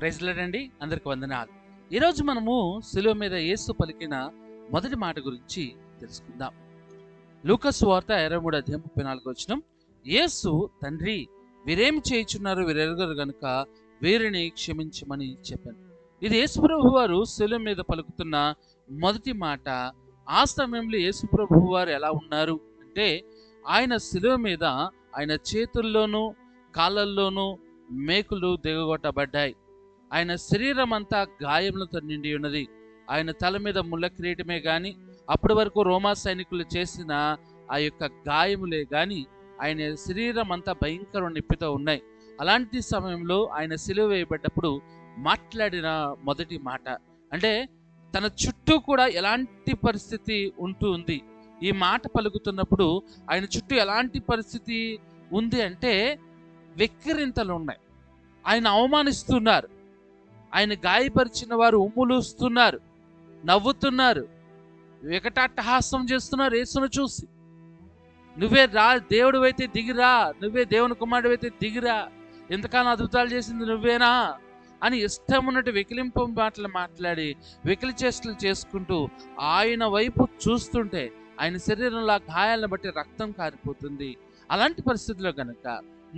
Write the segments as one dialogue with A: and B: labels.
A: Praise lord అండి. అందరికి వందనాలు. ఈరోజు మనము శిలువ మీద యేసు పలికిన మొదటి మాట గురించి తెలుసుకుందాం. లూకా సువార్త 23:34 యేసు, తండ్రి వీరేమి చేయుచున్నారు వీరెరుగరు గనుక వీరిని క్షమించమని చెప్పాను. ఇది యేసుప్రభు వారు శిలువ మీద పలుకుతున్న మొదటి మాట. ఆ సమయంలో యేసుప్రభు వారు ఎలా ఉన్నారు అంటే, ఆయన శిలువ మీద ఆయన చేతుల్లోనూ కాళ్ళల్లోనూ మేకులు దిగగొట్టబడ్డాయి. ఆయన శరీరం అంతా గాయములతో నిండి ఉన్నది. ఆయన తల మీద ముళ్ళ కిరీటమే గాని, అప్పటి వరకు రోమా సైనికులు చేసిన ఆ యొక్క గాయములే గాని, ఆయన శరీరం అంతా భయంకర నొప్పితో ఉన్నాయి. అలాంటి సమయంలో ఆయన సిలువ వేయబడ్డప్పుడు మాట్లాడిన మొదటి మాట అంటే, తన చుట్టూ కూడా ఎలాంటి పరిస్థితి ఉంటూ ఉంది. ఈ మాట పలుకుతున్నప్పుడు ఆయన చుట్టూ ఎలాంటి పరిస్థితి ఉంది అంటే, వెక్కిరింతలు ఉన్నాయి. ఆయన అవమానిస్తున్నారు. ఆయన గాయపరిచిన వారు ఉమ్ములుస్తున్నారు, నవ్వుతున్నారు, వికటాట్టహాసం చేస్తున్నారు. యేసును చూసి, నువ్వే దేవుడు అయితే దిగిరా, నువ్వే దేవుని కుమారుడు అయితే దిగిరా, ఎంతకాలం అద్భుతాలు చేసింది నువ్వేనా అని ఇష్టం ఉన్నట్టు వెకిలింపు మాటలు మాట్లాడి వెకిలి చేష్టలు చేసుకుంటూ ఆయన వైపు చూస్తుంటే ఆయన శరీరంలో గాయాలను బట్టి రక్తం కారిపోతుంది. అలాంటి పరిస్థితుల్లో కనుక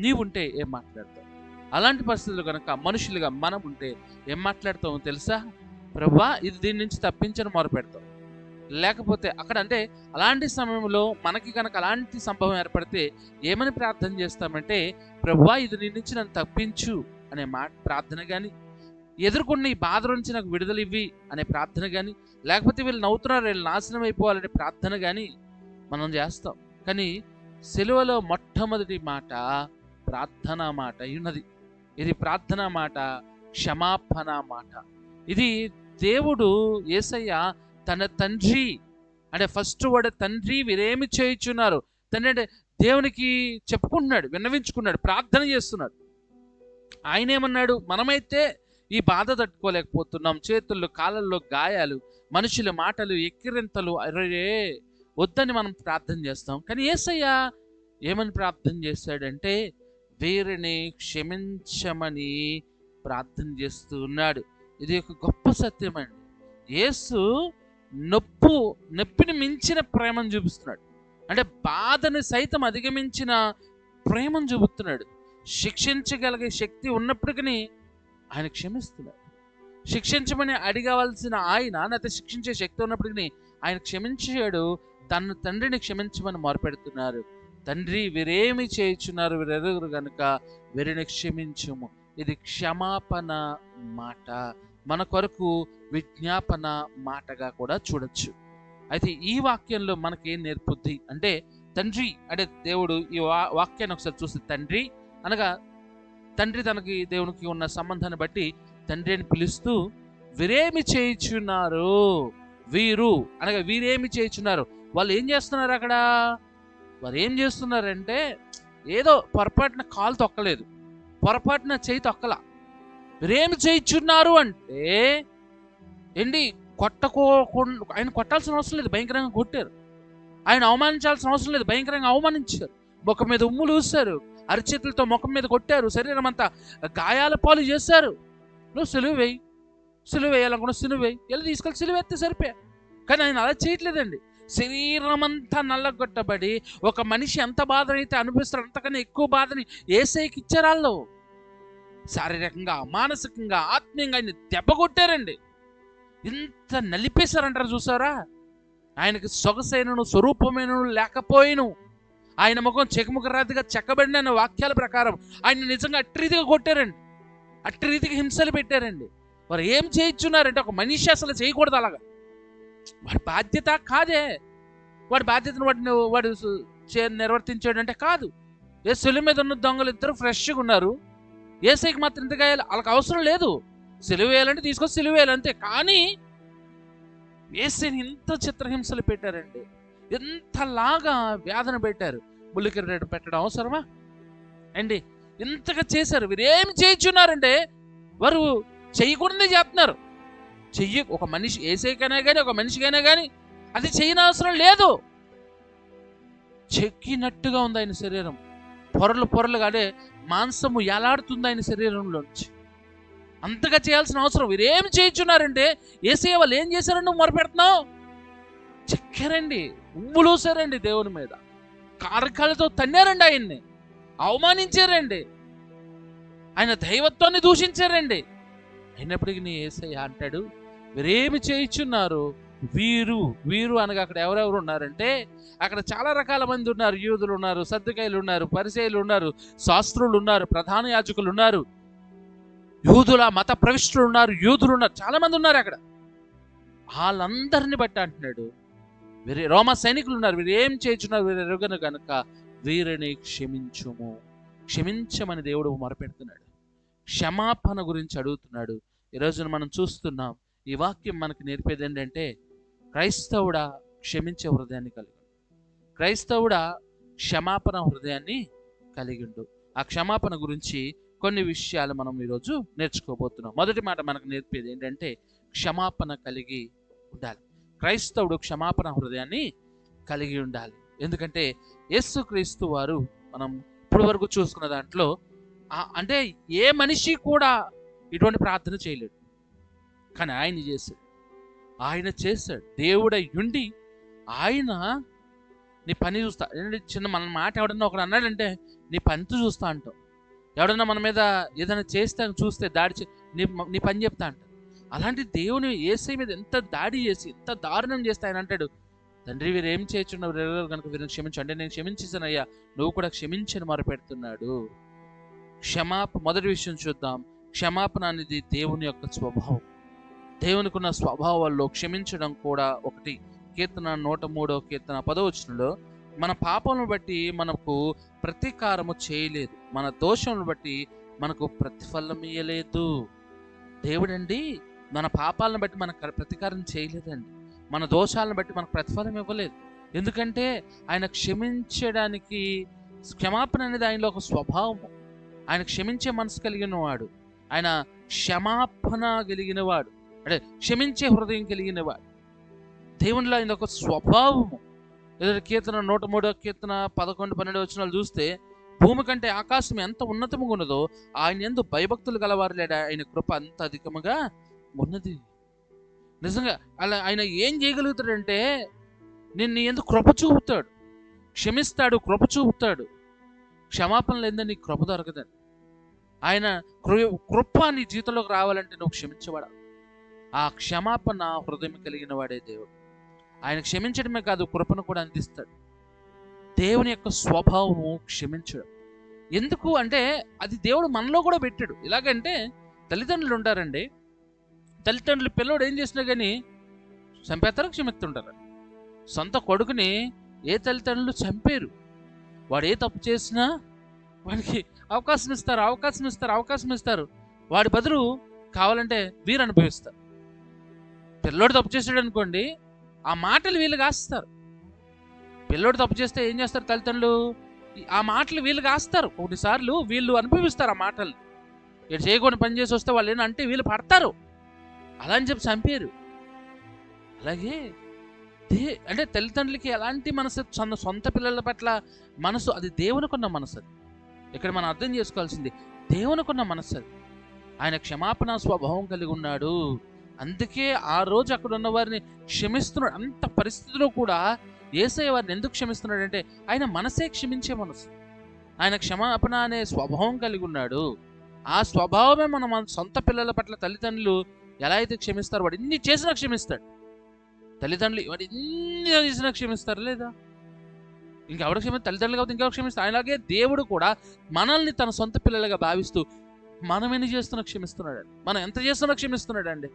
A: నీవుంటే ఏం మాట్లాడతావు? అలాంటి పరిస్థితుల్లో కనుక మనుషులుగా మనం ఉంటే ఏం మాట్లాడతామో తెలుసా? ప్రభువా, ఇది దీని నుంచి తప్పించని మొరపెడతాం. లేకపోతే అక్కడ అంటే అలాంటి సమయంలో మనకి కనుక అలాంటి సంభవం ఏర్పడితే ఏమని ప్రార్థన చేస్తామంటే, ప్రభువా, ఇది నీ నుంచి నన్ను తప్పించు అనే మాట ప్రార్థన కానీ, ఎదుర్కొన్న ఈ బాధ నుంచి నాకు విడుదల ఇవ్వి అనే ప్రార్థన కానీ, లేకపోతే వీళ్ళు నవ్వుతున్నారు వీళ్ళు నాశనం అయిపోవాలనే ప్రార్థన కానీ మనం చేస్తాం. కానీ సిలువలో మొట్టమొదటి మాట ప్రార్థనా మాట ఉన్నది. ఇది ప్రార్థనా మాట, క్షమాపణ మాట. ఇది దేవుడు యేసయ్య తన తండ్రి అంటే ఫస్ట్ వర్డ్ తండ్రి వీరేమి చేయుచున్నారు. తండ్రి అంటే దేవునికి చెప్పుకుంటున్నాడు, విన్నవించుకున్నాడు, ప్రార్థన చేస్తున్నాడు. ఆయన ఏమన్నాడు? మనమైతే ఈ బాధ తట్టుకోలేకపోతున్నాం, చేతుల్లో కాళ్ళల్లో గాయాలు, మనుషుల మాటలు, ఎక్కిరింతలు, అరే వద్దని మనం ప్రార్థన చేస్తాం. కానీ యేసయ్య ఏమని ప్రార్థన చేశాడంటే, వీరిని క్షమించమని ప్రార్థన చేస్తూ ఉన్నాడు. ఇది ఒక గొప్ప సత్యం అండి. యేసు నొప్పిని మించిన ప్రేమను చూపిస్తున్నాడు. అంటే బాధని సైతం అధిగమించిన ప్రేమను చూపుతున్నాడు. శిక్షించగలిగే శక్తి ఉన్నప్పటికీ ఆయన క్షమిస్తున్నాడు. శిక్షించమని అడగవలసిన ఆయన, లేకపోతే శిక్షించే శక్తి ఉన్నప్పటికీ ఆయన క్షమించాడు. తన తండ్రిని క్షమించమని మొరపెడుతున్నారు. తండ్రి వీరేమి చేయుచున్నారు వీరెరుగరు గనుక వీరిని క్షమించుము. ఇది క్షమాపణ మాట, మన కొరకు విజ్ఞాపన మాటగా కూడా చూడొచ్చు. అయితే ఈ వాక్యంలో మనకేం నేర్పుద్ది అంటే, తండ్రి అంటే దేవుడు, ఈ వాక్యాన్ని ఒకసారి చూస్తే తండ్రి అనగా తండ్రి తనకి దేవునికి ఉన్న సంబంధాన్ని బట్టి తండ్రి అని పిలుస్తూ, వీరేమి చేయుచున్నారు, వీరు అనగా వీరేమి చేయుచున్నారు. వాళ్ళు ఏం చేస్తున్నారు? అక్కడ వారు ఏం చేస్తున్నారంటే, ఏదో పొరపాటున కాలు తొక్కలేదు, పొరపాటున చేయి తొక్కల. వీరేమి చేయుచున్నారు అంటే ఏంటి? ఆయన కొట్టాల్సిన అవసరం లేదు, భయంకరంగా కొట్టారు. ఆయన అవమానించాల్సిన అవసరం లేదు, భయంకరంగా అవమానించారు. ముఖం మీద ఉమ్ములు ఊసారు, అరిచేతులతో ముఖం మీద కొట్టారు, శరీరం అంతా గాయాల పాలు చేశారు. నువ్వు సిలువ వేయి, సిలువ వేయాలనుకున్నా సిలువ వేయి, ఎలా తీసుకెళ్ళి సిలువ ఎత్తే సరిపోయా. కానీ ఆయన అలా చేయట్లేదండి. శరీరం అంతా నల్లగొట్టబడి ఒక మనిషి ఎంత బాధనైతే అనుభవిస్తారో అంతకన్నా ఎక్కువ బాధని యేసయ్యకి ఇచ్చారు. వాళ్ళు శారీరకంగా, మానసికంగా, ఆత్మీయంగా ఆయన దెబ్బ కొట్టారండి. ఇంత నలిపేశారంటారు చూసారా? ఆయనకి సొగసైనను స్వరూపమైనను లేకపోయిను, ఆయన ముఖం చెకముఖరాతిగా చెక్కబడిన వాక్యాల ప్రకారం ఆయన నిజంగా అట్టి రీతిగా కొట్టారండి, అట్టి రీతిగా హింసలు పెట్టారండి. వారు ఏం చేయించున్నారంటే, ఒక మనిషి అసలు చేయకూడదు అలాగా. వాడి బాధ్యత కాదే, వాడి బాధ్యతను వాడు నిర్వర్తించాడంటే కాదు. ఏ సిలువ మీద ఉన్న దొంగలు ఇద్దరు ఫ్రెష్గా ఉన్నారు, యేసయ్యకి మాత్రం ఇంత గాయాలి, వాళ్ళకి అవసరం లేదు. సిలువ వేయాలంటే తీసుకొచ్చి సిలువ వేయాలి అంతే. కానీ యేసయ్యని ఇంత చిత్రహింసలు పెట్టారండి, ఎంతలాగా వేదన పెట్టారు. ముళ్ళకిరీటం పెట్టడం అవసరమా అండి? ఇంతగా చేశారు. వీరేమి చేయించున్నారంటే, వారు చెయ్యకూడదే చేస్తున్నారు. ఒక మనిషి, యేసయ్యకైనా కానీ ఒక మనిషికైనా కానీ అది చేయనవసరం లేదు. చెక్కినట్టుగా ఉంది ఆయన శరీరం, పొరలు పొరలుగా, అంటే మాంసము ఎలాడుతుంది ఆయన శరీరంలోంచి. అంతగా చేయాల్సిన అవసరం వీరేం చేయించున్నారంటే యేసయ్య వాళ్ళు ఏం చేశారని నువ్వు మొరపెడుతున్నావు? చెక్కారండి, ఉమ్ములూసారండి దేవుని మీద, కారకాలతో తన్నారండి, ఆయన్ని అవమానించారండి, ఆయన దైవత్వాన్ని దూషించారండి. అయినప్పటికీ నీ యేసయ్య అంటాడు, వీరేమి చేయించున్నారు? వీరు వీరు అనగా అక్కడ ఎవరెవరు ఉన్నారంటే అక్కడ చాలా రకాల మంది ఉన్నారు. యూదులు ఉన్నారు, సద్దుకాయలు ఉన్నారు, పరిసయ్యులు ఉన్నారు, శాస్త్రులు ఉన్నారు, ప్రధాన యాజకులు ఉన్నారు, యూదుల మత ప్రవిష్టులు ఉన్నారు, యూదులు ఉన్నారు, చాలా మంది ఉన్నారు అక్కడ. వాళ్ళందరిని బట్టి అంటున్నాడు, వీరి రోమా సైనికులు ఉన్నారు, వీరు ఏం చేయించున్నారు వీరు ఎరుగను గనుక వీరిని క్షమించుము. క్షమించమని దేవుడు మొరపెడుతున్నాడు, క్షమాపణ గురించి అడుగుతున్నాడు. ఈరోజు మనం చూస్తున్నాం, ఈ వాక్యం మనకు నేర్పేది ఏంటంటే క్రైస్తవుడా క్షమించే హృదయాన్ని కలిగి, క్రైస్తవుడా క్షమాపణ హృదయాన్ని కలిగి ఉండు. ఆ క్షమాపణ గురించి కొన్ని విషయాలు మనం ఈరోజు నేర్చుకోబోతున్నాం. మొదటి మాట మనకు నేర్పేది ఏంటంటే క్షమాపణ కలిగి ఉండాలి. క్రైస్తవుడు క్షమాపణ హృదయాన్ని కలిగి ఉండాలి. ఎందుకంటే యేసుక్రీస్తు వారు మనం ఇప్పుడు వరకు చూసుకున్న దాంట్లో అంటే ఏ మనిషి కూడా ఇటువంటి ప్రార్థన చేయలేడు, కానీ ఆయన చేశాడు. దేవుడై ఉండి ఆయన నీ పని చూస్తా. చిన్న మన మాట ఎవడన్నా ఒకడు అన్నాడంటే నీ పనితో చూస్తా అంటాం. ఎవడన్నా మన మీద ఏదైనా చేస్తే చూస్తే దాడి నీ పని చెప్తా అంటాడు. అలాంటి దేవుని యేసయ్య మీద ఎంత దాడి చేసి ఎంత దారుణం చేస్తే ఆయన అంటాడు, తండ్రి వీరు ఏం చేయించున్నావు కనుక వీరిని క్షమించు. అంటే నేను క్షమించేసానయ్యా, నువ్వు కూడా క్షమించని మొరపెడుతున్నాడు. మొదటి విషయం చూద్దాం. క్షమాపణ అనేది దేవుని యొక్క స్వభావం. దేవునికి ఉన్న స్వభావాల్లో క్షమించడం కూడా ఒకటి. కీర్తన 103వ కీర్తన 10వ వచనంలో మన పాపములను బట్టి మనకు ప్రతీకారము చేయలేదు, మన దోషములను బట్టి మనకు ప్రతిఫలం ఇయ్యలేదు. దేవుడండి మన పాపాలను బట్టి మనకు ప్రతీకారం చేయలేదండి, మన దోషాలను బట్టి మనకు ప్రతిఫలం ఇవ్వలేదు. ఎందుకంటే ఆయన క్షమించడానికి, క్షమాపణ అనేది ఆయనలో ఒక స్వభావము. ఆయన క్షమించే మనసు కలిగిన వాడు, ఆయన క్షమాపణ కలిగిన వాడు, అంటే క్షమించే హృదయం కలిగిన వాడు. దేవునిలో ఆయన ఒక స్వభావము. ఏదో కీర్తన 103వ కీర్తన 11, 12 వచనాలు చూస్తే భూమి కంటే ఆకాశం ఎంత ఉన్నతముగా ఉన్నదో ఆయన యందు భయభక్తులు గలవారు లేడా ఆయన కృప అంత అధికముగా ఉన్నది. నిజంగా అలా ఆయన ఏం చేయగలుగుతాడంటే నిన్ను ఎందుకు కృప చూపుతాడు, క్షమిస్తాడు, కృప చూపుతాడు. క్షమాపణ లేదని నీకు కృప దొరకదండి. ఆయన కృప నీ జీవితంలోకి రావాలంటే నువ్వు క్షమించబడాలి. ఆ క్షమాపణ హృదయం కలిగిన వాడే దేవుడు. ఆయన క్షమించడమే కాదు, కృపను కూడా అందిస్తాడు. దేవుని యొక్క స్వభావము క్షమించడం. ఎందుకు అంటే అది దేవుడు మనలో కూడా పెట్టాడు. ఎలాగంటే తల్లిదండ్రులు ఉంటారండి, తల్లిదండ్రులు పిల్లోడు ఏం చేసినా కానీ చంపేస్తారో క్షమిస్తుంటారు. సొంత కొడుకుని ఏ తల్లిదండ్రులు చంపేరు. వాడు ఏ తప్పు చేసినా వాడికి అవకాశం ఇస్తారు. వాడి బదులు కావాలంటే వీరు అనుభవిస్తారు. పిల్లోడు తప్పు చేసాడు అనుకోండి, ఆ మాటలు వీళ్ళు కాస్తారు. పిల్లోడు తప్పు చేస్తే ఏం చేస్తారు తల్లిదండ్రులు? ఆ మాటలు వీళ్ళు కాస్తారు. కొన్నిసార్లు వీళ్ళు అనుభవిస్తారు ఆ మాటలు. ఇటు చేయకుండా పని చేసి వస్తే వాళ్ళు ఏంటంటే వీళ్ళు పడతారు, అలా అని చెప్పి చంపారు. అలాగే అంటే తల్లిదండ్రులకి ఎలాంటి మనసు, సొంత పిల్లల పట్ల మనసు, అది దేవునికున్న మనసు. అది ఇక్కడ మనం అర్థం చేసుకోవాల్సింది, దేవునికున్న మనసు అది. ఆయన క్షమాపణ స్వభావం కలిగి ఉన్నాడు. అందుకే ఆ రోజు అక్కడ ఉన్న వారిని క్షమిస్తున్నాడు. అంత పరిస్థితిలో కూడా యేసయ్య వారిని ఎందుకు క్షమిస్తున్నాడు అంటే ఆయన మనసే క్షమించే మనసు. ఆయన క్షమాపణ అనే స్వభావం కలిగి ఉన్నాడు. ఆ స్వభావమే మన సొంత పిల్లల పట్ల తల్లిదండ్రులు ఎలా అయితే క్షమిస్తారు, వాడు ఇన్ని చేసినా క్షమిస్తాడు. తల్లిదండ్రులు వాడు ఇన్ని చేసినా క్షమిస్తారు లేదా? ఇంకెవరు తల్లిదండ్రులు కాబట్టి ఇంకెవరు క్షమిస్తారు? అలాగే దేవుడు కూడా మనల్ని తన సొంత పిల్లలుగా భావిస్తూ మనం ఎన్ని చేస్తున్నా క్షమిస్తున్నాడు, మనం ఎంత చేస్తున్నా క్షమిస్తున్నాడు అండి.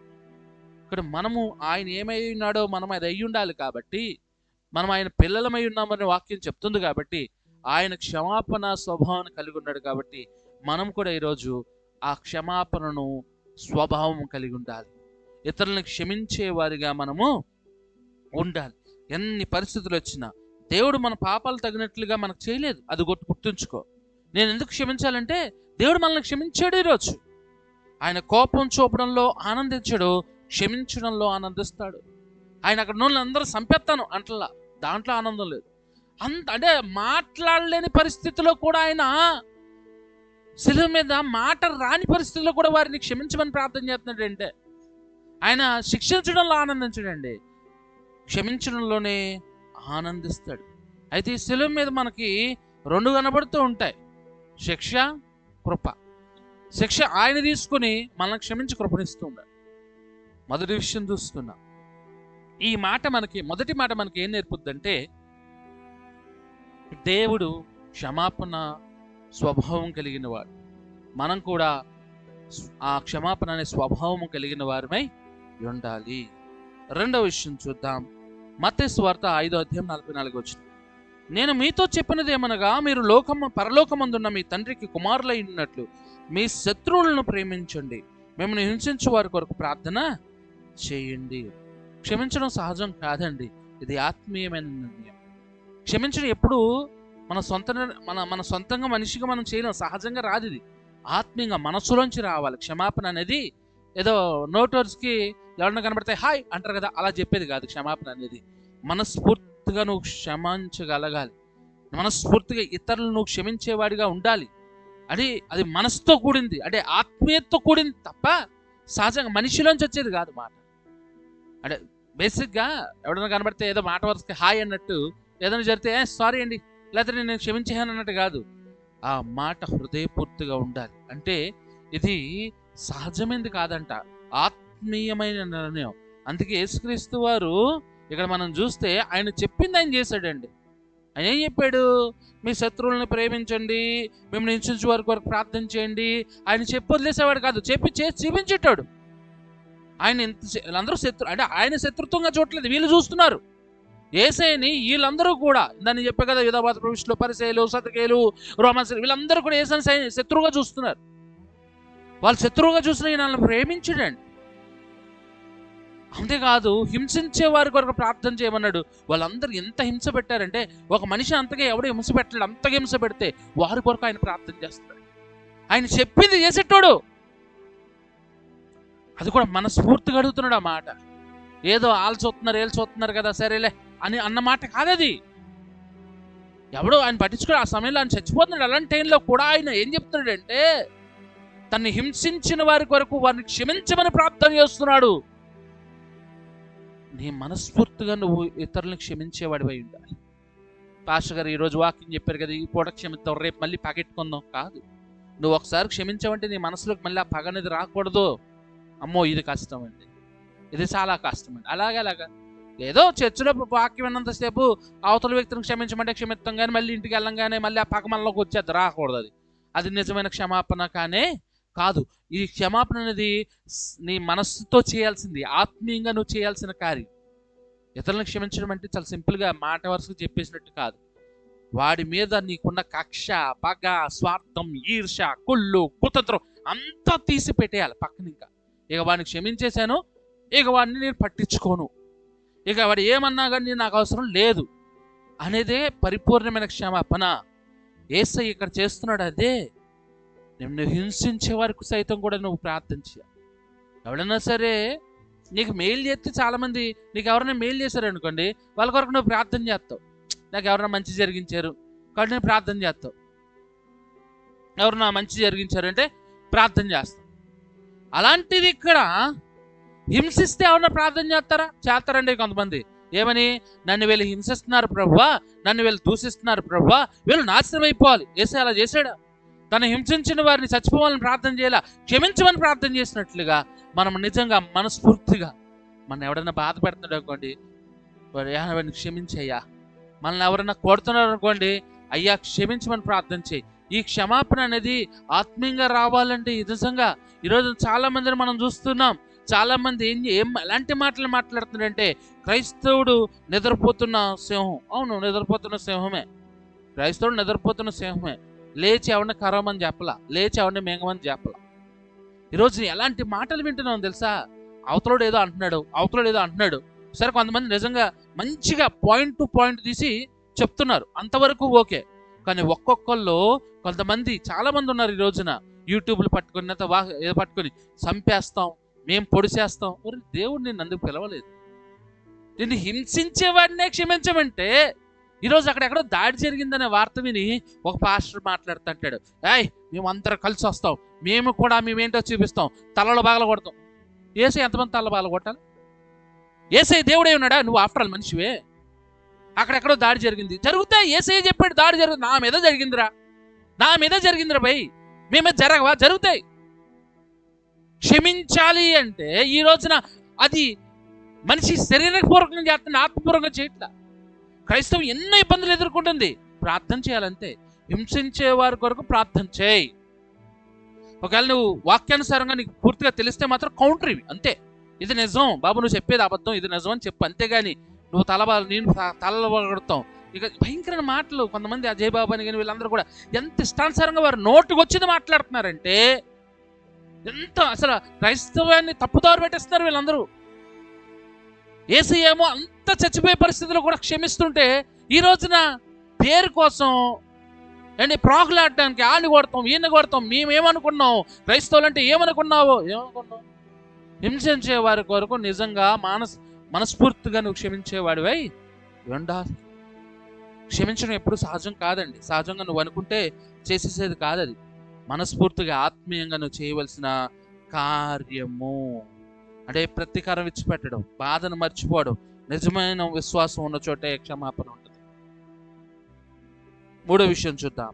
A: ఇక్కడ మనము ఆయన ఏమై ఉన్నాడో మనం అది అయ్యి ఉండాలి. కాబట్టి మనం ఆయన పిల్లలమై ఉన్నామని వాక్యం చెప్తుంది. కాబట్టి ఆయన క్షమాపణ స్వభావాన్ని కలిగి ఉన్నాడు. కాబట్టి మనం కూడా ఈరోజు ఆ క్షమాపణను స్వభావం కలిగి ఉండాలి. ఇతరులను క్షమించే వారిగా మనము ఉండాలి. ఎన్ని పరిస్థితులు వచ్చినా దేవుడు మన పాపాలు తగినట్లుగా మనకు చేయలేదు, అది గుర్తుంచుకో. నేను ఎందుకు క్షమించాలంటే దేవుడు మనల్ని క్షమించాడు. ఈరోజు ఆయన కోపం చూపడంలో ఆనందించాడు, క్షమించడంలో ఆనందిస్తాడు. ఆయన అక్కడ నోళ్ళు అందరూ చంపేస్తాను అంటలా, దాంట్లో ఆనందం లేదు. అంటే మాట్లాడలేని పరిస్థితిలో కూడా ఆయన శిలువ మీద మాట రాని పరిస్థితుల్లో కూడా వారిని క్షమించమని ప్రార్థన చేస్తున్నాడు. అంటే ఆయన శిక్షించడంలో ఆనందించడండి, క్షమించడంలోనే ఆనందిస్తాడు. అయితే ఈ శిలువ మీద మనకి రెండు కనబడుతూ ఉంటాయి, శిక్ష, కృప. శిక్ష ఆయన తీసుకుని మనల్ని క్షమించి కృపణిస్తూ ఉన్నాడు. మొదటి విషయం చూస్తున్నాం. ఈ మాట మనకి, మొదటి మాట మనకి ఏం నేర్పుద్దంటే, దేవుడు క్షమాపణ స్వభావం కలిగిన వాడు. మనం కూడా ఆ క్షమాపణ అనే స్వభావం కలిగిన వారమై ఉండాలి. రెండవ విషయం చూద్దాం. మత్తయి సువార్త 5వ అధ్యాయం 44 వచనం. నేను మీతో చెప్పినది ఏమనగా, మీరు పరలోకమందున్న మీ తండ్రికి కుమారులై ఉన్నట్లు మీ శత్రువులను ప్రేమించండి, మిమ్మల్ని హింసించే వారి కొరకు ప్రార్థన చేయండి. క్షమించడం సహజం కాదండి, ఇది ఆత్మీయమైన నిర్ణయం. క్షమించడం ఎప్పుడు మన సొంతంగా మనిషిగా మనం చేయలేం, సహజంగా రాదు. ఇది ఆత్మీయంగా మనసులోంచి రావాలి. క్షమాపణ అనేది ఏదో నోటర్స్కి ఎవరైనా కనబడితే హాయ్ అంటారు కదా, అలా చెప్పేది కాదు. క్షమాపణ అనేది మనస్ఫూర్తిగా నువ్వు క్షమించగలగాలి, మనస్ఫూర్తిగా ఇతరులను నువ్వు క్షమించేవాడిగా ఉండాలి. అది మనసుతో కూడింది, అంటే ఆత్మీయతతో కూడింది తప్ప సహజంగా మనిషిలోంచి వచ్చేది కాదు మాట. అంటే బేసిక్గా ఎవడైనా కనబడితే ఏదో మాట వరుసకి హాయ్ అన్నట్టు, ఏదైనా జరిగితే సారీ అండి లేకపోతే నేను క్షమించాను అన్నట్టు కాదు. ఆ మాట హృదయపూర్తిగా ఉండాలి. అంటే ఇది సహజమైనది కాదంట, ఆత్మీయమైన నిర్ణయం. అందుకే యేసుక్రీస్తు వారు ఇక్కడ మనం చూస్తే ఆయన చెప్పింది ఆయన చేశాడండి. ఆయన ఏం చెప్పాడు? మీ శత్రువులను ప్రేమించండి, మిమ్మల్ని హింసించే వారి కొరకు ప్రార్థన చేయండి. ఆయన చెప్పి వదిలేసేవాడు కాదు, చెప్పి చేసి చూపించేటాడు. ఆయన వీళ్ళందరూ అంటే ఆయన శత్రుత్వంగా చూడలేదు, వీళ్ళు చూస్తున్నారు యేసయ్యని. వీళ్ళందరూ కూడా దాన్ని చెప్పే కదా, యూదాబాద ప్రవిష్టులు, పరిసయ్యులు, సదుకేయులు, రోమన్సులు, వీళ్ళందరూ కూడా యేసయ్యని శత్రువుగా చూస్తున్నారు. వాళ్ళు శత్రువుగా చూసిన ఈయనను ప్రేమించడండి. అంతేకాదు హింసించే వారి కొరకు ప్రార్థన చేయమన్నాడు. వాళ్ళందరూ ఎంత హింస పెట్టారంటే, ఒక మనిషి అంతగా ఎవడు హింస పెట్టాడు, అంతగా హింస పెడితే వారి కొరకు ఆయన ప్రార్థన చేస్తాడు. ఆయన చెప్పింది చేసేటోడు. అది కూడా మనస్ఫూర్తిగా అడుగుతున్నాడు ఆ మాట. ఏదో వాళ్ళు చూస్తున్నారు వీళ్ళు చూస్తున్నారు కదా సరేలే అని అన్న మాట కాదది. ఎవడో ఆయన పట్టించుకోడు. ఆ సమయంలో ఆయన చచ్చిపోతున్నాడు. అలాంటి టైంలో కూడా ఆయన ఏం చెప్తున్నాడంటే, తన్ని హింసించిన వారి కొరకు వారిని క్షమించమని ప్రార్థన చేస్తున్నాడు. నీ మనస్ఫూర్తిగా నువ్వు ఇతరులను క్షమించేవాడివై ఉండాలి. పాస్టర్ గారు ఈరోజు వాక్యం చెప్పారు కదా, ఈ పూట క్షమిద్దాం, రేపు మళ్ళీ పగెట్టుకుందాం కాదు. నువ్వు ఒకసారి క్షమించావంటే నీ మనసులోకి మళ్ళీ ఆ పగ అనేది రాకూడదు. అమ్మో ఇది కష్టం అండి, ఇది చాలా కష్టం అండి. అలాగా ఏదో చర్చిలో వాక్యం విన్నంతసేపు అవతల వ్యక్తిని క్షమించమంటే క్షమిస్తాం, కానీ మళ్ళీ ఇంటికి వెళ్ళంగానే మళ్ళీ ఆ పగ మనలోకి వచ్చేది, రాకూడదు. అది నిజమైన క్షమాపణ కానే కాదు. ఈ క్షమాపణ అనేది నీ మనస్సుతో చేయాల్సింది, ఆత్మీయంగా నువ్వు చేయాల్సిన కార్యం. ఇతరులను క్షమించడం అంటే చాలా సింపుల్గా మాట వరుసకు చెప్పేసినట్టు కాదు. వాడి మీద నీకున్న కక్ష, పగ, స్వార్థం, ఈర్ష, కుళ్ళు, కుతంత్రం అంతా తీసి పెట్టేయాలి పక్కన. ఇంకా ఇక వాడిని క్షమించేశాను, ఇక వాడిని నేను పట్టించుకోను, ఇక వాడు ఏమన్నా కానీ నాకు అవసరం లేదు అనేదే పరిపూర్ణమైన క్షమాపణ. యేసయ్య ఇక్కడ చేస్తున్నాడు అదే. నిన్ను హింసించే వారికి సైతం కూడా నువ్వు ప్రార్థన చేయాలి. ఎవడన్నా సరే నీకు మెయిల్ చేస్తే, చాలామంది నీకు ఎవరైనా మెయిల్ చేశారు అనుకోండి, వాళ్ళ కొరకు నువ్వు ప్రార్థన చేస్తావు. నాకు ఎవరైనా మంచి జరిగించారు కాబట్టి నేను ప్రార్థన చేస్తావు. ఎవరన్నా మంచి జరిగించారు అంటే ప్రార్థన చేస్తావు. అలాంటిది ఇక్కడ హింసిస్తే ఎవరన్నా ప్రార్థన చేస్తారండి కొంతమంది. ఏమని? నన్ను వీళ్ళు హింసిస్తున్నారు ప్రభువా, నన్ను వీళ్ళు దూషిస్తున్నారు ప్రభువా, వీళ్ళు నాశనం అయిపోవాలి. యేసయ్య అలా చేశాడా? తను హింసించిన వారిని చచ్చిపోవాలని ప్రార్థన చేయాల, క్షమించమని ప్రార్థన చేసినట్లుగా మనం నిజంగా మనస్ఫూర్తిగా మనం ఎవరైనా బాధ పెడుతున్నాడు అనుకోండి, వాడిని క్షమించయ్యా. మనల్ని ఎవరైనా కొడుతున్నారు అనుకోండి, అయ్యా క్షమించమని ప్రార్థన చేయి. ఈ క్షమాపణ అనేది ఆత్మీయంగా రావాలంటే నిజంగా ఈరోజు చాలా మందిని మనం చూస్తున్నాం. చాలా మంది ఎలాంటి మాటలు మాట్లాడుతున్నారంటే, క్రైస్తవుడు నిద్రపోతున్న సింహం. అవును, నిద్రపోతున్న సింహమే. క్రైస్తవుడు నిద్రపోతున్న సింహమే. లేచి ఎవరిని కరవమని చెప్పలా, లేచి ఎవరిని మేఘమని చెప్పలా. ఈరోజు ఎలాంటి మాటలు వింటున్నాం తెలుసా? అవతలోడు ఏదో అంటున్నాడు. సరే, కొంతమంది నిజంగా మంచిగా పాయింట్ టు పాయింట్ తీసి చెప్తున్నారు, అంతవరకు ఓకే. కానీ ఒక్కొక్కళ్ళు కొంతమంది, చాలా మంది ఉన్నారు ఈ రోజున, యూట్యూబ్లు పట్టుకుని ఏదో పట్టుకొని చంపేస్తాం, మేము పొడిచేస్తాం. దేవుడు నిన్ను అందుకు పిలవలేదు. నిన్ను హింసించేవాడినే క్షమించమంటే ఈరోజు అక్కడెక్కడో దాడి జరిగిందనే వార్త విని ఒక పాస్టర్ మాట్లాడుతుంటాడు, మేము అందరం కలిసి వస్తాం, మేమేంటో చూపిస్తాం, తలలో బాగల కొడతాం. ఏసై ఎంతమంది తల బాగల కొట్టాలి? ఏసై దేవుడే ఉన్నాడా? నువ్వు ఆఫ్టర్ ఆల్ మనిషివే. అక్కడెక్కడో దాడి జరిగితే ఏసై చెప్పాడు దాడి జరుగుతుంది. నా మీద జరిగిందిరా భయ్, మీ మీద జరగవా? జరుగుతాయి. క్షమించాలి అంటే ఈ రోజున అది మనిషి శరీరపూర్వకంగా చేస్తుంది, ఆత్మపూర్వకంగా చేయట్లా. క్రైస్తవం ఎన్నో ఇబ్బందులు ఎదుర్కొంటుంది. ప్రార్థన చేయాలంతే. హింసించే వారి కొరకు ప్రార్థన చేయి. ఒకవేళ నువ్వు వాక్యానుసారంగా నీకు పూర్తిగా తెలిస్తే మాత్రం కౌంటర్ ఇవి అంతే. ఇది నిజం బాబు, నువ్వు చెప్పేది అబద్ధం, ఇది నిజం అని చెప్పు. అంతేగాని నువ్వు నేను తలబడతాం. ఇక భయంకరమైన మాటలు కొంతమంది అజయ్ బాబు అని కానీ వీళ్ళందరూ కూడా ఎంత ఇష్టానుసారంగా వారు నోటుకు వచ్చింది మాట్లాడుతున్నారంటే, ఎంత అసలు క్రైస్తవాన్ని తప్పుదారు పెట్టేస్తున్నారు వీళ్ళందరూ. యేసయ్య ఏమో అంత చచ్చిపోయే పరిస్థితుల్లో కూడా క్షమిస్తుంటే, ఈ రోజున పేరు కోసం ప్రాకులాడడానికి ఆని కొడతాం, ఈయన కొడతాం. మేమేమనుకున్నాం? క్రైస్తవులు అంటే ఏమనుకున్నావు? హింసించే వారి కొరకు నిజంగా మనస్ఫూర్తిగా నువ్వు క్షమించేవాడివై ఉండాలి. క్షమించడం ఎప్పుడు సహజం కాదండి. సహజంగా నువ్వు అనుకుంటే చేసేసేది కాదు. అది మనస్ఫూర్తిగా ఆత్మీయంగా నువ్వు చేయవలసిన కార్యము. అంటే ప్రతీకారం విడిచిపెట్టడం, బాధను మర్చిపోవడం. నిజమైన విశ్వాసం ఉన్న చోటే క్షమాపణ ఉంటుంది. మూడో విషయం చూద్దాం.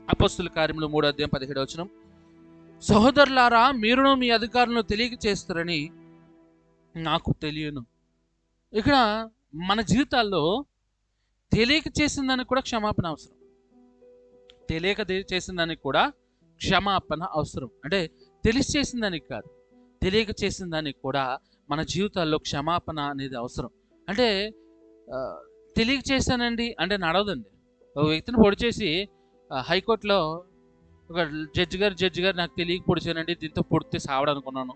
A: అపోస్తుల కార్యములు 3:17 సహోదరులారా, మీరును మీ అధికారులను తెలియక చేస్తారని నాకు తెలియను. ఇక్కడ మన జీవితాల్లో తెలియక చేసిన దానికి కూడా క్షమాపణ అవసరం. తెలియక చేసిన దానికి కూడా క్షమాపణ అవసరం. అంటే తెలిసి చేసిన దానికి కాదు, తెలియక చేసిన దానికి కూడా మన జీవితాల్లో క్షమాపణ అనేది అవసరం. అంటే తెలియక చేశానండి అంటే నడవదండి. ఒక వ్యక్తిని పొడి చేసి హైకోర్టులో ఒక జడ్జి గారు నాకు తెలియక పొడిచానండి, దీంతో పొడితే సావడనుకున్నాను,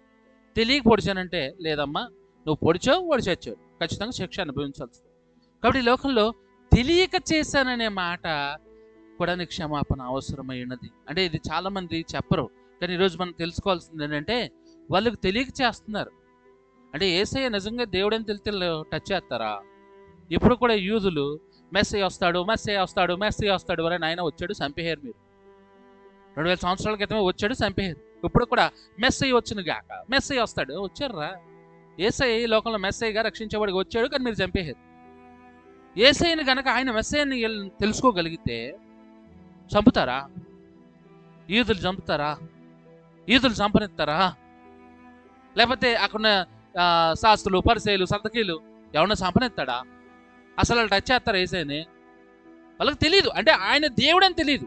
A: తెలియక పొడిచానంటే లేదమ్మా, నువ్వు పొడిచావు చచ్చావు, ఖచ్చితంగా శిక్ష అనుభవించాల్సి. కాబట్టి ఈ లోకంలో తెలియక చేశాననే మాట కూడా నీకు క్షమాపణ అవసరమై ఉన్నది. అంటే ఇది చాలామంది చెప్పరు, కానీ ఈరోజు మనం తెలుసుకోవాల్సింది ఏంటంటే, వాళ్ళకి తెలియక చేస్తున్నారు. అంటే యేసయ్య నిజంగా దేవుడని తెలితే టచ్ చేస్తారా? ఇప్పుడు కూడా యూదులు మెస్సయ్య వస్తాడు అని ఆయన వచ్చాడు, చంపేశారు. మీరు 2000 సంవత్సరాల క్రితమే వచ్చాడు, చంపేశారు. ఇప్పుడు కూడా మెస్సయ్య వచ్చిన గాక మెస్సయ్య వస్తాడు, వచ్చారా? యేసయ్య ఈ లోకంలో మెస్సయ్యగా రక్షించేవాడికి వచ్చాడు, కానీ మీరు చంపేశారు. యేసయ్యని కనుక ఆయన మెస్సయ్యని తెలుసుకోగలిగితే చంపుతారా? యూదులు చంపుతారా? యూదులు చంపనిస్తారా? లేకపోతే అక్కడున్న శాస్త్రులు, పరిసయ్యులు, సంతకీలు ఎవరన్నా చంపనిస్తాడా? అసలు వాళ్ళు టచ్ చేస్తారా యేసయ్యని? వాళ్ళకి తెలియదు. అంటే ఆయన దేవుడు అని తెలియదు.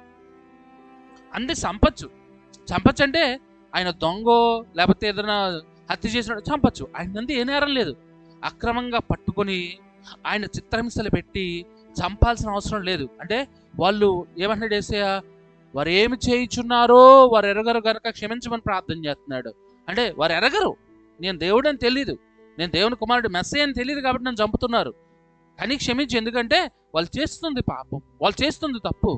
A: అంటే చంపచ్చు అంటే ఆయన దొంగో లేకపోతే ఏదైనా హత్య చేసినట్టు చంపచ్చు. ఆయన నంది ఏ నేరం లేదు. అక్రమంగా పట్టుకొని ఆయన చిత్రహింసలు పెట్టి చంపాల్సిన అవసరం లేదు. అంటే వాళ్ళు ఏమంటాడు యేసయ్య, వారు ఏమి చేయుచున్నారో వారు ఎరగరు కనుక క్షమించమని ప్రార్థన చేస్తున్నాడు. అంటే వారు ఎరగరు, నేను దేవుడు అని తెలియదు, నేను దేవుని కుమారుడు మెస్సయ్య అని తెలియదు కాబట్టి నన్ను చంపుతున్నారు. కానీ క్షమించి, ఎందుకంటే వాళ్ళు చేస్తుంది పాపం, వాళ్ళు చేస్తుంది తప్పు.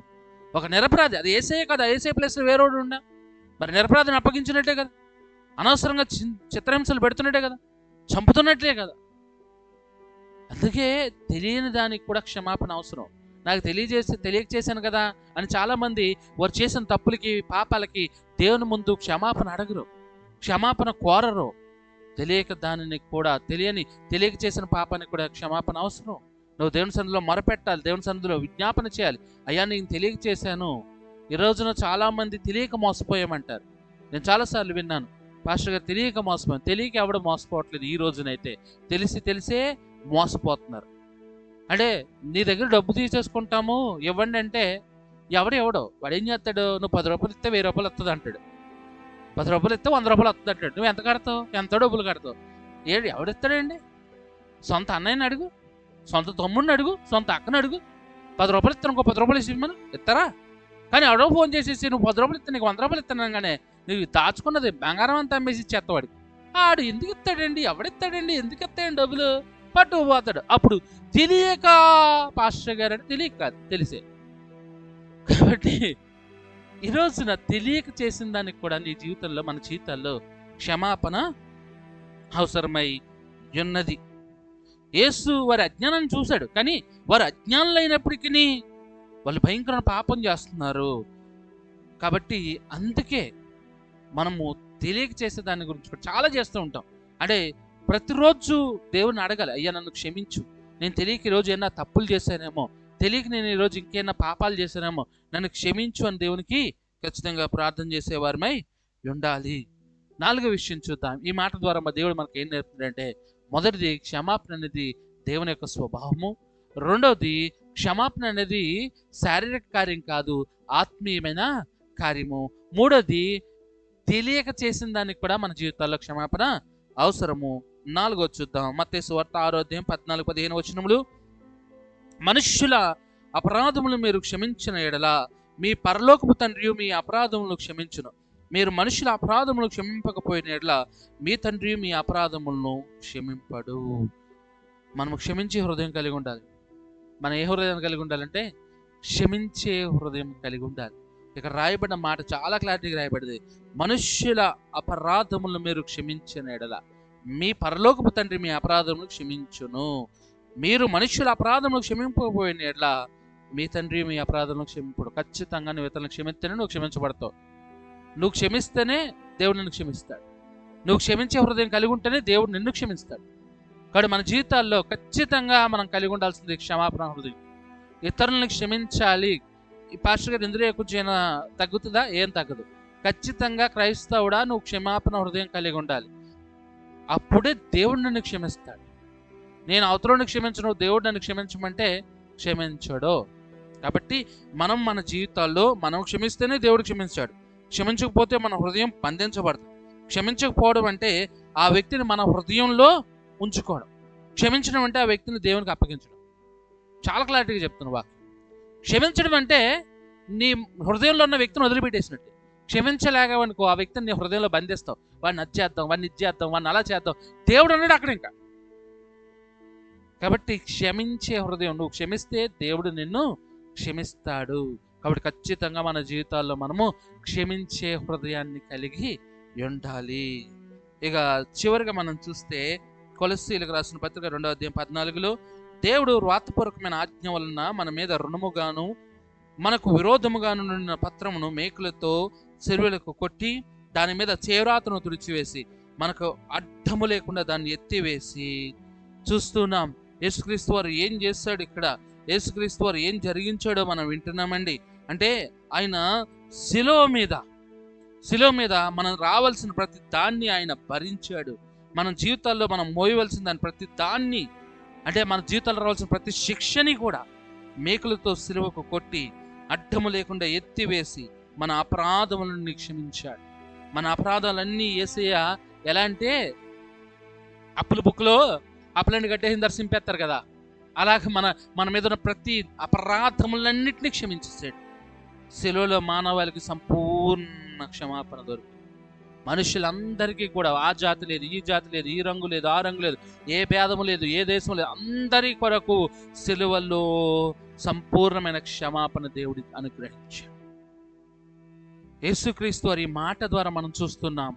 A: ఒక నిరపరాధి, అది యేసయ్య కదా, యేసయ్య ప్లేస్లో వేరేవాడు ఉండా? మరి నిరపరాధిని అప్పగించినట్టే కదా, అనవసరంగా చిత్రహింసలు పెడుతున్నట్టే కదా, చంపుతున్నట్లే కదా. అందుకే తెలియని దానికి కూడా క్షమాపణ అవసరం. నాకు తెలియక చేశాను కదా అని చాలామంది వారు చేసిన తప్పులకి, పాపాలకి దేవుని ముందు క్షమాపణ అడగరు, క్షమాపణ కోరరు. తెలియక దానిని కూడా తెలియక చేసిన పాపానికి కూడా క్షమాపణ అవసరం. నువ్వు దేవుని సన్నిధిలో మొరపెట్టాలి, దేవుని సన్నిధిలో విజ్ఞాపన చేయాలి. అయ్యా నేను తెలియక చేశాను. ఈ రోజున చాలామంది తెలియక మోసపోయామంటారు. నేను చాలాసార్లు విన్నాను, పాస్టర్ గారు తెలియక మోసపోయాను. తెలియక ఎవడో మోసపోవట్లేదు. ఈ రోజునైతే తెలిసే మోసపోతున్నారు. అంటే నీ దగ్గర డబ్బు తీసేసుకుంటాము ఇవ్వండి అంటే ఎవడో వాడు ఏం చేస్తాడు, నువ్వు 10 రూపాయలు ఇస్తే 1000 రూపాయలు వస్తుంది అంటాడు, 10 రూపాయలు ఇస్తే 100 రూపాయలు వస్తుంది అంటాడు. నువ్వు ఎంత కడతావు? ఎంతో డబ్బులు కడతావు. ఎవడిస్తాడండి? సొంత అన్నయ్యని అడుగు, సొంత తమ్ముడిని అడుగు, సొంత అక్కని అడుగు. 10 రూపాయలు ఇస్తాను, ఇంకో 10 రూపాయలు ఇవ్వమని ఇస్తారా? కానీ ఎవడో ఫోన్ చేసేసి నువ్వు 10 రూపాయలు ఇస్తే నీకు 100 రూపాయలు ఇస్తున్నాను, కానీ నువ్వు దాచుకున్నది బంగారం అంతా అమ్మేసి ఇచ్చేస్తావాడికి. ఆడు ఎందుకు ఇస్తాడండి, ఎవడిస్తాడండి, ఎందుకు ఇస్తాడండి డబ్బులు? పట్టుకుపోతాడు. అప్పుడు తెలియక పాస్టర్ గారు అంటే తెలియక కాదు, తెలిసే. కాబట్టి ఈ రోజున తెలియక చేసిన దానికి కూడా నీ జీవితంలో, మన జీవితాల్లో క్షమాపణ అవసరమై ఉన్నది. యేసు వారి అజ్ఞానాన్ని చూశాడు, కానీ వారు అజ్ఞానులైనప్పటికీ వాళ్ళు భయంకరమైన పాపం చేస్తున్నారు. కాబట్టి అందుకే మనము తెలియక చేసే దాని గురించి కూడా చాలా చేస్తూ ఉంటాం. అంటే ప్రతిరోజు దేవుని అడగాలి, అయ్యా నన్ను క్షమించు, నేను తెలియక ఈరోజు ఏమన్నా తప్పులు చేశానేమో, తెలియక నేను ఈరోజు ఇంకేమైనా పాపాలు చేశానేమో, నన్ను క్షమించు అని దేవునికి ఖచ్చితంగా ప్రార్థన చేసేవారమై ఉండాలి. 4వ విషయం చూద్దాం. ఈ మాట ద్వారా మా దేవుడు మనకి ఏం నేర్పుతాడంటే, మొదటిది క్షమాపణ అనేది దేవుని యొక్క స్వభావము. రెండవది క్షమాపణ అనేది శారీరక కార్యం కాదు, ఆత్మీయమైన కార్యము. మూడవది తెలియక చేసిన దానికి కూడా మన జీవితాల్లో క్షమాపణ అవసరము. 4వది చూద్దాం. మత్తయి సువార్త 6:14-15 వచనములు. మనుష్యుల అపరాధములు మీరు క్షమించిన ఎడల మీ పరలోకపు తండ్రి మీ అపరాధములను క్షమించును. మీరు మనుషుల అపరాధములు క్షమింపకపోయిన ఎడల మీ తండ్రి మీ అపరాధములను క్షమింపడు. మనము క్షమించే హృదయం కలిగి ఉండాలి. మనం ఏ హృదయం కలిగి ఉండాలంటే క్షమించే హృదయం కలిగి ఉండాలి. ఇక్కడ రాయబడిన మాట చాలా క్లారిటీగా రాయబడింది. మనుష్యుల అపరాధములను మీరు క్షమించిన ఎడల మీ పరలోకపు తండ్రి మీ అపరాధములను క్షమించును. మీరు మనుష్యుల అపరాధములను క్షమింపకపోయిన ఎడల మీ తండ్రి మీ అపరాధములను క్షమింపడు. ఖచ్చితంగా నువ్వు ఇతరులను క్షమిస్తేనే నువ్వు క్షమించబడతావు. నువ్వు క్షమిస్తేనే దేవుడు నిన్ను క్షమిస్తాడు. నువ్వు క్షమించే హృదయం కలిగి ఉంటేనే దేవుడు నిన్ను క్షమిస్తాడు. కాబట్టి మన జీవితాల్లో ఖచ్చితంగా మనం కలిగి ఉండాల్సింది క్షమాపణ హృదయం. ఇతరులను క్షమించాలి. ఈ పాస్టర్ గారు ఇంద్రియ కొంచెం తగ్గుతుందా? ఏం తగ్గదు. ఖచ్చితంగా క్రైస్తవుడా నువ్వు క్షమాపణ హృదయం కలిగి ఉండాలి. అప్పుడే దేవుడు నన్ను క్షమిస్తాడు. నేను అవతలను క్షమించను, దేవుడు నన్ను క్షమించమంటే క్షమించడు. కాబట్టి మనం మన జీవితాల్లో మనం క్షమిస్తేనే దేవుడు క్షమించాడు. క్షమించకపోతే మన హృదయం బంధించబడుతుంది. క్షమించకపోవడం అంటే ఆ వ్యక్తిని మన హృదయంలో ఉంచుకోవడం. క్షమించడం అంటే ఆ వ్యక్తిని దేవునికి అప్పగించడం. చాలా క్లారిటీగా చెప్తున్నా వాక్యం. క్షమించడం అంటే నీ హృదయంలో ఉన్న వ్యక్తిని వదిలిపెట్టేసినట్టు. క్షమించలేకనుకో ఆ వ్యక్తిని నీ హృదయంలో బంధిస్తావు. వాడిని అది చేద్దాం, వాడిని ఇది చేద్దాం, వాడిని అలా చేద్దాం. దేవుడు అన్నాడు అక్కడ ఇంకా. కాబట్టి క్షమించే హృదయం, నువ్వు క్షమిస్తే దేవుడు నిన్ను క్షమిస్తాడు. కాబట్టి ఖచ్చితంగా మన జీవితాల్లో మనము క్షమించే హృదయాన్ని కలిగి ఉండాలి. ఇక చివరిగా మనం చూస్తే కొలస్సీలకు రాసిన పత్రిక 2:14 దేవుడు వ్రాతపూర్వకమైన ఆజ్ఞ వలన మన మీద రుణముగాను మనకు విరోధముగాను నిన్న పత్రమును మేకులతో చెరువులకు కొట్టి దాని మీద చేవ్రాతను తుడిచివేసి మనకు అడ్డము లేకుండా దాన్ని ఎత్తివేసి చూస్తున్నాం. యేసుక్రీస్తు వారు ఏం చేశాడు ఇక్కడ, యేసుక్రీస్తు వారు ఏం జరిగించాడో మనం వింటున్నామండి. అంటే ఆయన శిలువ మీద మనం రావాల్సిన ప్రతి దాన్ని ఆయన భరించాడు. మన జీవితాల్లో మనం మోయవలసిన దాన్ని ప్రతి దాన్ని, అంటే మన జీవితాల్లో రావాల్సిన ప్రతి శిక్షని కూడా మేకులతో సిలువకు కొట్టి అడ్డము లేకుండా ఎత్తివేసి మన అపరాధములను క్షమించాడు. మన అపరాధాలన్నీ యేసయ్య ఎలా అంటే అప్పుల బుక్లో అప్పులన్నీ కట్టేసిన దర్శింపేస్తారు కదా, అలాగే మన మీద ఉన్న ప్రతి అపరాధములన్నింటినీ క్షమించేసాడు. శిలువలో మానవాళికి సంపూర్ణ క్షమాపణ దొరికింది. మనుషులందరికీ కూడా ఆ జాతి లేదు, ఈ జాతి లేదు, ఈ రంగు లేదు, ఆ రంగు లేదు, ఏ భేదము లేదు, ఏ దేశం లేదు, అందరి కొరకు శిలువలో సంపూర్ణమైన క్షమాపణ దేవుడి అనుగ్రహించాడు. యేసుక్రీస్తు వారి మాట ద్వారా మనం చూస్తున్నాం,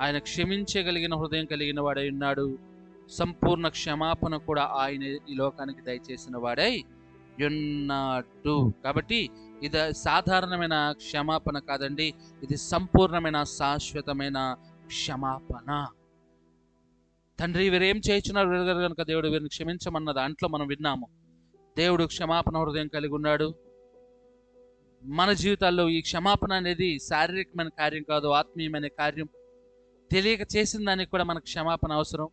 A: ఆయన క్షమించగలిగిన హృదయం కలిగిన వాడై ఉన్నాడు. సంపూర్ణ క్షమాపణ కూడా ఆయన ఈ లోకానికి దయచేసిన వాడై ఉన్నాడు. కాబట్టి ఇది సాధారణమైన క్షమాపణ కాదండి, ఇది సంపూర్ణమైన శాశ్వతమైన క్షమాపణ. తండ్రి వీరేం చేయించున్నారు వీరు కనుక దేవుడు వీరిని క్షమించమన్న దాంట్లో మనం విన్నాము. దేవుడు క్షమాపణ హృదయం కలిగి ఉన్నాడు. మన జీవితాల్లో ఈ క్షమాపణ అనేది శారీరకమైన కార్యం కాదు, ఆత్మీయమైన కార్యం. తెలియక చేసిన దానికి కూడా మనకు క్షమాపణ అవసరం.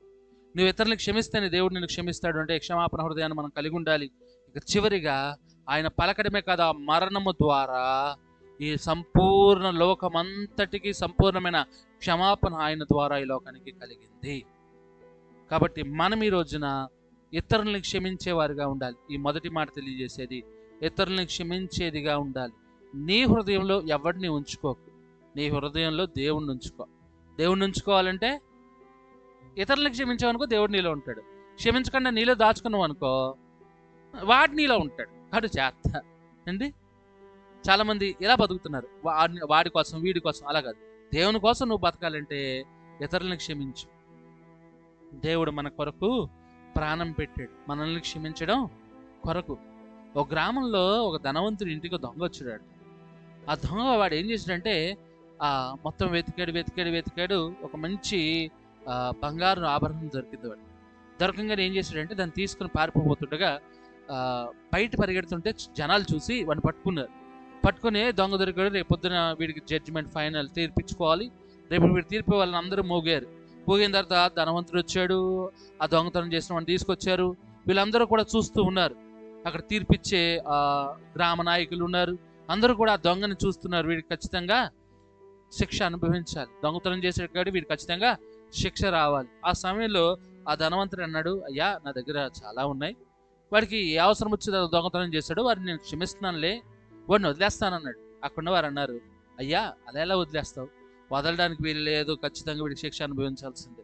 A: నువ్వు ఇతరులను క్షమిస్తేనే దేవుడు నిన్ను క్షమిస్తాడు. అంటే క్షమాపణ హృదయాన్ని మనం కలిగి ఉండాలి. ఇక చివరిగా ఆయన పలకడమే కదా, మరణము ద్వారా ఈ సంపూర్ణ లోకమంతటికి సంపూర్ణమైన క్షమాపణ ఆయన ద్వారా ఈ లోకానికి కలిగింది. కాబట్టి మనం ఈ రోజున ఇతరులను క్షమించేవారిగా ఉండాలి. ఈ మొదటి మాట తెలియజేసేది ఇతరులను క్షమించేదిగా ఉండాలి. నీ హృదయంలో ఎవరిని ఉంచుకోకు, నీ హృదయంలో దేవుణ్ణి ఉంచుకో. దేవుణ్ణి ఉంచుకోవాలంటే ఇతరులను క్షమించావనుకో దేవుడు నీలో ఉంటాడు. క్షమించకుండా నీలో దాచుకున్నావు అనుకో వాడు నీలో ఉంటాడు. వాడు చేస్తా అండి. చాలామంది ఇలా బతుకుతున్నారు, వాడి కోసం వీడి కోసం. అలా కాదు, దేవుని కోసం నువ్వు బతకాలంటే ఇతరులను క్షమించు. దేవుడు మన కొరకు ప్రాణం పెట్టాడు మనల్ని క్షమించడం కొరకు. ఒక గ్రామంలో ఒక ధనవంతుడి ఇంటికి దొంగ వచ్చాడు. ఆ దొంగ వాడు ఏం చేశాడంటే మొత్తం వెతికాడు. ఒక మంచి బంగారు ఆభరణం దొరికింది వాడు. దొరకంగానే ఏం చేశాడంటే దాన్ని తీసుకుని పారిపోతుండగా బయట పరిగెడుతుంటే జనాలు చూసి వాడిని పట్టుకుని దొంగ దొరికాడు, రేపు పొద్దున వీడికి జడ్జిమెంట్ ఫైనల్ తీర్పించుకోవాలి, రేపు వీడు తీర్పు వాళ్ళని అందరూ మోగిన తర్వాత ధనవంతుడు వచ్చాడు, ఆ దొంగతనం చేసిన వాడిని తీసుకొచ్చారు. వీళ్ళందరూ కూడా చూస్తూ ఉన్నారు. అక్కడ తీర్పిచ్చే గ్రామ నాయకులు ఉన్నారు, అందరూ కూడా ఆ దొంగని చూస్తున్నారు. వీడికి ఖచ్చితంగా శిక్ష అనుభవించాలి, దొంగతనం చేసేటాడు వీడికి ఖచ్చితంగా శిక్ష రావాలి. ఆ సమయంలో ఆ ధనవంతుడు అన్నాడు, అయ్యా నా దగ్గర చాలా ఉన్నాయి, వాడికి ఏ అవసరం వచ్చి దొంగతనం చేశాడు, వాడిని నేను క్షమిస్తున్నానులే, వాడిని వదిలేస్తానన్నాడు. అక్కడ వారు అన్నారు, అయ్యా అలా ఎలా వదిలేస్తావు, వదలడానికి వీలు లేదు, ఖచ్చితంగా వీడికి శిక్ష అనుభవించాల్సిందే,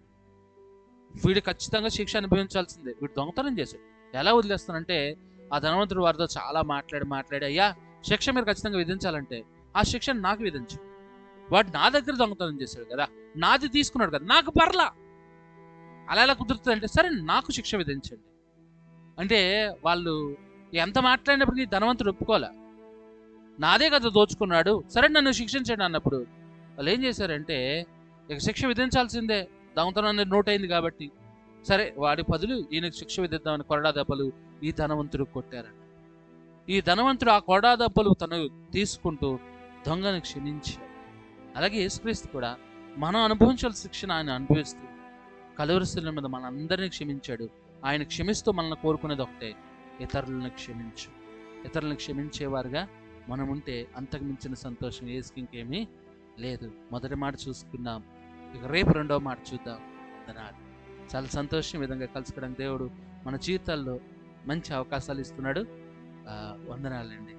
A: వీడు దొంగతనం చేశాడు, ఎలా వదిలేస్తానంటే ఆ ధనవంతుడు వారితో చాలా మాట్లాడి అయ్యా శిక్ష మీరు ఖచ్చితంగా విధించాలంటే ఆ శిక్షను నాకు విధించు, వాడు నా దగ్గర దొంగతనం చేశాడు కదా, నాది తీసుకున్నాడు కదా, నాకు పర్లా, అలా ఎలా కుదురుతుంది అంటే సరే నాకు శిక్ష విధించండి అంటే వాళ్ళు ఎంత మాట్లాడినప్పటికీ ధనవంతుడు ఒప్పుకోలే. నాదే కదా దోచుకున్నాడు, సరే నన్ను శిక్షించండి అన్నప్పుడు వాళ్ళు ఏం చేశారంటే ఇక శిక్ష విధించాల్సిందే, దొంగతనం అనేది నోట్ అయింది కాబట్టి, సరే వాడి బదులు ఈయనకు శిక్ష విధిద్దామని కొరడా దెబ్బలు ఈ ధనవంతుడు కొట్టారంట. ఈ ధనవంతుడు ఆ కొరడా దెబ్బలు తను తీసుకుంటూ దొంగను క్షమించాడు. అలాగే యేసుక్రీస్తు కూడా మనం అనుభవించాల్సిన శిక్షను ఆయన అనుభవిస్తూ కలువరి శిలువ మీద మనందరినీ క్షమించాడు. ఆయన క్షమిస్తూ మనల్ని కోరుకునేది ఒకటే, ఇతరులను క్షమించేవారుగా మనం ఉంటే అంతకు మించిన సంతోషం యేసుకి ఇంకేమీ లేదు. మొదటి మాట చూసుకున్నాం, ఇక రేపు రెండవ మాట చూద్దాం. వందనాలు. చాలా సంతోషం విధంగా కలుసుకోవడానికి దేవుడు మన జీవితాల్లో మంచి అవకాశాలు ఇస్తున్నాడు. వందనాలండి.